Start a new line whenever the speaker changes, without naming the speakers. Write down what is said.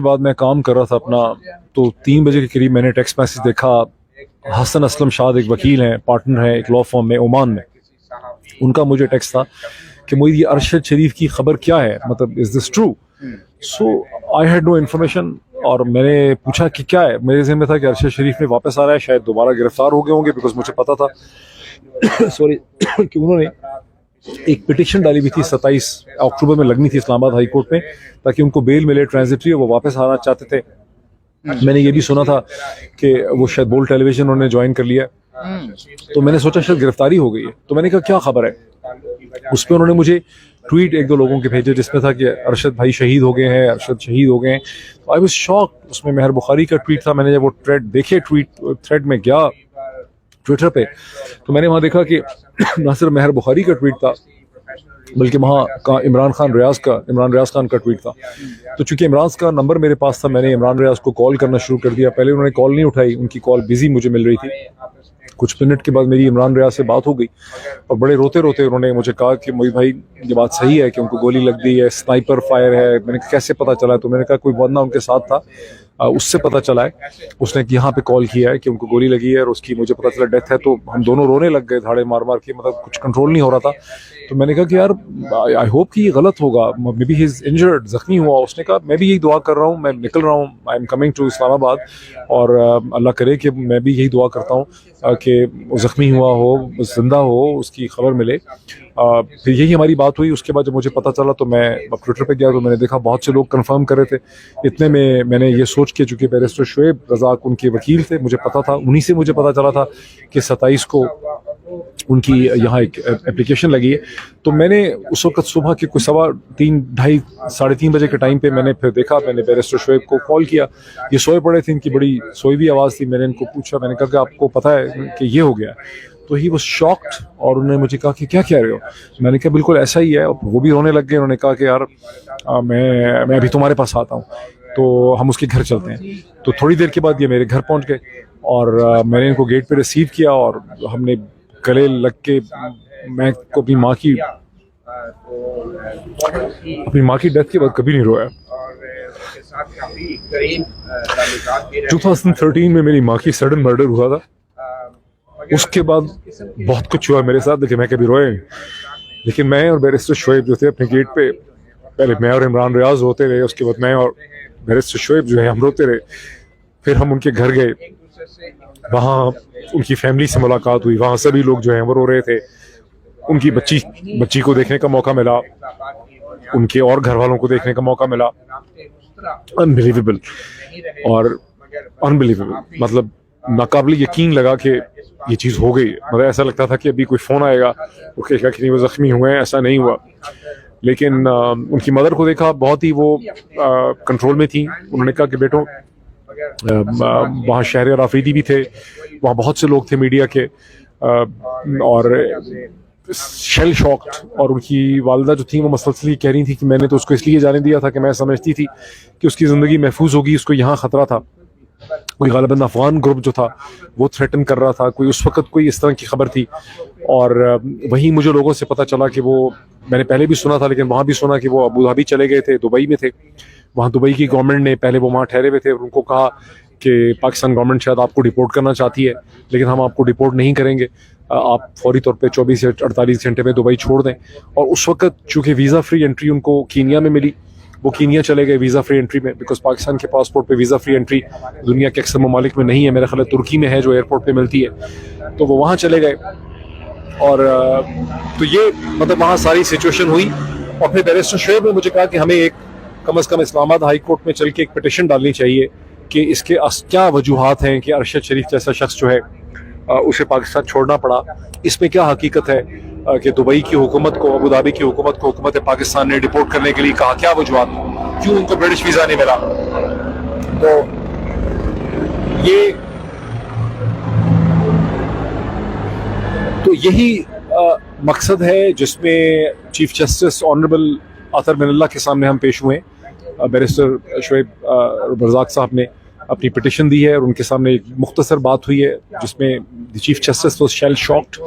बाद मैं काम कर रहा था अपना, तो 3 बजे के करीब मैंने टेक्स्ट मैसेज देखा। हसन असलम शाद एक वकील हैं, पार्टनर हैं एक लॉ फर्म में ओमान में। उनका मुझे टेक्स्ट था कि मुझे ये अरशद शरीफ की खबर क्या है, मतलब is this true? So I had no information और मैंने पूछा कि क्या है। मेरे ज़हन में था कि अरशद शरीफ ने वापस आ रहा है, शायद दोबारा गिरफ्तार हो गए होंगे, बिकॉज मुझे पता था सॉरी कि उन्होंने एक पिटिशन डाली हुई थी 27 अक्टूबर में लगनी थी इस्लामाबाद हाई कोर्ट में, ताकि उनको बेल मिले ट्रांजिटरी, और वो वापस आना चाहते थे। मैंने ये भी सुना था कि वो शायद बोल टेलीविजन उन्होंने ज्वाइन कर लिया, तो मैंने सोचा शायद गिरफ्तारी हो गई है। तो मैंने कहा क्या खबर है। उस पर उन्होंने मुझे ट्वीट 1-2 लोगों के भेजे जिसमें था कि अरशद भाई शहीद हो गए हैं, अरशद शहीद हो गए हैं। I was shock. उसमें मेहर बुखारी का ट्वीट था। मैंने जब वो थ्रेड देखे, थ्रेड में गया ट्विटर पे, तो मैंने वहाँ देखा कि ना सिर्फ मेहर बुखारी का ट्वीट था, बल्कि वहाँ का इमरान रियाज खान का ट्वीट था। तो चूंकि इमरान का नंबर मेरे पास था, मैंने इमरान रियाज को कॉल करना शुरू कर दिया। पहले उन्होंने कॉल नहीं उठाई, उनकी कॉल बिजी मुझे मिल रही थी। कुछ मिनट के बाद मेरी इमरान रियाज से बात हो गई और बड़े रोते रोते उन्होंने मुझे कहा कि मोई भाई ये बात सही है कि उनको गोली लग गई है, स्नाइपर फायर है। मैंने कहा कैसे पता चला? तो मैंने कहा कोई बंदा उनके साथ था, उससे पता चला है। उसने यहाँ पे कॉल किया है कि उनको गोली लगी है और उसकी मुझे पता चला डेथ है। तो हम दोनों रोने लग गए, धाड़े मार मार के, मतलब कुछ कंट्रोल नहीं हो रहा था। तो मैंने कहा कि यार आई होप कि ये गलत होगा, may be he is injured, जख्मी हुआ। उसने कहा मैं भी यही दुआ कर रहा हूँ, मैं निकल रहा हूँ, I am coming to Islamabad, और अल्लाह करे कि मैं भी यही दुआ करता हूँ कि जख्मी हुआ हो, जिंदा हो, उसकी खबर मिले। फिर यही हमारी बात हुई। उसके बाद जब मुझे पता चला तो मैं ट्विटर पे गया, तो मैंने देखा बहुत से लोग कंफर्म कर रहे थे। इतने में मैंने ये सोच के, चूंकि बैरिस्टर शुएब रज़ाक उनके वकील थे, मुझे पता था, उन्हीं से मुझे पता चला था कि 27 को उनकी यहाँ एक एप्लीकेशन लगी है। तो मैंने उस वक्त सुबह के कोई 3:30 साढ़े 3 बजे के टाइम पे मैंने फिर देखा, मैंने बैरिस्टर शुएब को कॉल किया। ये सोए पड़े थे, इनकी बड़ी सोई हुई आवाज़ थी। मैंने इनको पूछा, मैंने कहा कि आपको पता है कि ये हो गया? तो ही वाज शॉक्ड और उन्होंने मुझे कहा कि क्या कह रहे हो? मैंने कहा बिल्कुल ऐसा ही है। वो भी रोने लग गए। उन्होंने कहा कि यार मैं अभी तुम्हारे पास आता हूँ, तो हम उसके घर चलते हैं। तो थोड़ी देर के बाद ये मेरे घर पहुँच गए और मैंने इनको गेट पे रिसीव किया और हमने गले लग के, मैं को अपनी माँ की डेथ के बाद कभी नहीं रोया। 2013 में मेरी माँ की सडन मर्डर हुआ था। उसके बाद बहुत कुछ हुआ मेरे साथ, लेकिन मैं कभी रोया नहीं। लेकिन मैं और बैरिस्टर शुएब जो थे अपने गेट पे, पहले मैं और इमरान रियाज रोते रहे, उसके बाद मैं और बैरिस्टर शुएब जो है हम रोते रहे। फिर हम उनके घर गए, वहाँ उनकी फैमिली से मुलाकात हुई, वहाँ सभी लोग जो हैं वो रो रहे थे। उनकी बच्ची को देखने का मौका मिला, उनके और घर वालों को देखने का मौका मिला। अनबिलीवेबल और अनबिलीवेबल, मतलब नाकाबिल यकीन लगा कि ये चीज़ हो गई। मतलब ऐसा लगता था कि अभी कोई फ़ोन आएगा, वो कहेगा कि नहीं वो ज़ख्मी हुए हैं। ऐसा नहीं हुआ। लेकिन उनकी मदर को देखा, बहुत ही वो कंट्रोल में थी। उन्होंने कहा कि बेटो, वहाँ शहर आफरीदी भी थे, वहाँ बहुत से लोग थे मीडिया के, और शेल शॉक्ड। और उनकी वालिदा जो थी वो मसलसल कह रही थी कि मैंने तो उसको इसलिए जाने दिया था कि मैं समझती थी कि उसकी ज़िंदगी महफूज होगी, उसको यहाँ ख़तरा था। कोई गालिबन अफगान ग्रुप जो था वो थ्रेटन कर रहा था, कोई उस वक्त कोई इस तरह की खबर थी। और वहीं मुझे लोगों से पता चला कि वो, मैंने पहले भी सुना था लेकिन वहाँ भी सुना कि वो अबू धाबी चले गए थे, दुबई में थे। वहाँ दुबई की गवर्नमेंट ने, पहले वो वहाँ ठहरे हुए थे और उनको कहा कि पाकिस्तान गवर्नमेंट शायद आपको डिपोर्ट करना चाहती है, लेकिन हम आपको डिपोर्ट नहीं करेंगे, आप फौरी तौर पे 24 से 48 घंटे में दुबई छोड़ दें। और उस वक्त चूँकि वीज़ा फ्री एंट्री उनको कीनिया में मिली, वो कीनिया चले गए वीज़ा फ्री एंट्री में, बिकॉज पाकिस्तान के पासपोर्ट पे वीज़ा फ्री एंट्री दुनिया के अक्सर ममालिक में नहीं है। मेरा ख्याल है तुर्की में है जो एयरपोर्ट पे मिलती है। तो वो वहाँ चले गए और तो ये मतलब वहाँ सारी सिचुएशन हुई। और फिर बैरिस्टर शुएब ने मुझे कहा कि हमें एक कम से कम इस्लामाबाद हाई कोर्ट में चल के एक पिटिशन डालनी चाहिए कि इसके क्या वजूहात हैं कि अरशद शरीफ जैसा शख्स जो है उसे पाकिस्तान छोड़ना पड़ा। इसमें क्या हकीकत है कि दुबई की हुकूमत को, अबू धाबी की हुकूमत को हुकूमत पाकिस्तान ने डिपोर्ट करने के लिए कहा, क्या वजूहात, क्यों उनको ब्रिटिश वीज़ा नहीं मिला। तो यही मकसद है जिसमें चीफ जस्टिस ऑनरेबल आतर मिनल्ला के सामने हम पेश हुए। बैरिस्टर शुएब रज़ाक साहब ने अपनी पिटिशन दी है और उनके सामने एक मुख्तसर बात हुई है जिसमें chief justice was shell shocked.